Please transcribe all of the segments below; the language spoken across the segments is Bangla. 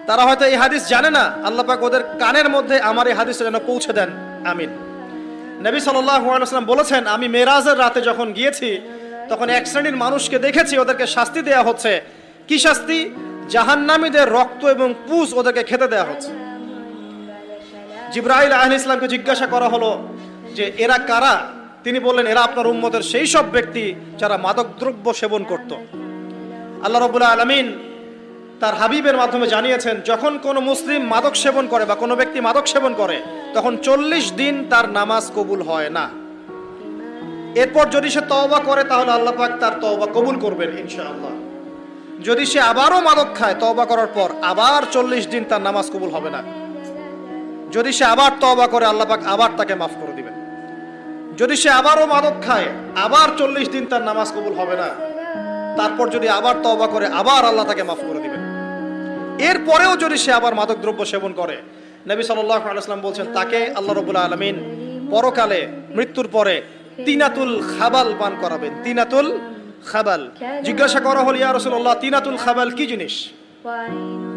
তারা হয়তো এই হাদিস জানে না, আল্লাহ পাক ওদের কানের মধ্যে আমার এই হাদিসটা যেন পৌঁছে দেন, আমিন। নবী সাল্লাল্লাহু আলাইহি ওয়াসাল্লাম বলেছেন, আমি মেরাজের রাতে যখন গিয়েছি তখন এক শ্রেণীর মানুষকে দেখেছি, ওদেরকে শাস্তি দেয়া হচ্ছে। কি শাস্তি? জাহান্নামীদের রক্ত এবং পুঁজ ওদেরকে খেতে দেয়া হচ্ছে। জিবরাইল আলাইহিস সালামকে জিজ্ঞাসা করা হলো যে এরা কারা? তিনি বললেন, এরা আপনার উম্মতের সেই সব ব্যক্তি যারা মাদকদ্রব্য সেবন করত। আল্লাহ রাব্বুল আলামিন তার হাবিবের মাধ্যমে জানিয়েছেন, যখন কোনো মুসলিম মাদক সেবন করে বা কোনো ব্যক্তি মাদক সেবন করে তখন 40 দিন তার নামাজ কবুল হয় না। এরপর যদি সে তওবা করে তাহলে আল্লাহ পাক তার তওবা কবুল করবেন ইনশাআল্লাহ। যদি সে আবারও মাদক খায় তওবা করার পর, আবার 40 দিন তার নামাজ কবুল হবে না। যদি সে আবার তওবা করে আল্লাহ পাক আবার তাকে মাফ করে দিবেন। যদি সে আবারও মাদক খায় আবার 40 দিন তার নামাজ কবুল হবে না। তারপর যদি আবার তওবা করে আবার আল্লাহ তাকে মাফ করে দিবেন। এরপরেও যদি সে আবার মাদক দ্রব্য সেবন করে, নবী সাল্লাল্লাহু আলাইহি ওয়াসাল্লাম বলছেন তাকে আল্লাহ রাব্বুল আলামিন পরকালে মৃত্যুর পরে তিনাতুল খাবাল পান করাবেন। তিনাতুল খাবাল। জিজ্ঞাসা করা হলো, ইয়া রাসূলুল্লাহ, তিনাতুল খাবাল কি জিনিস?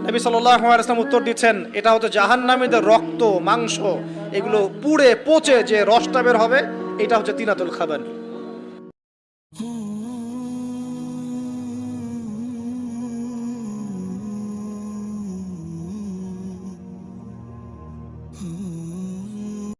নবী সাল্লাল্লাহু আলাইহি ওয়াসাল্লাম উত্তর দিচ্ছেন, এটা হচ্ছে জাহান্নামীদের রক্ত, মাংস, এগুলো পুড়ে পচে যে রসটা বের হবে, এটা হচ্ছে তিনাতুল খাবাল।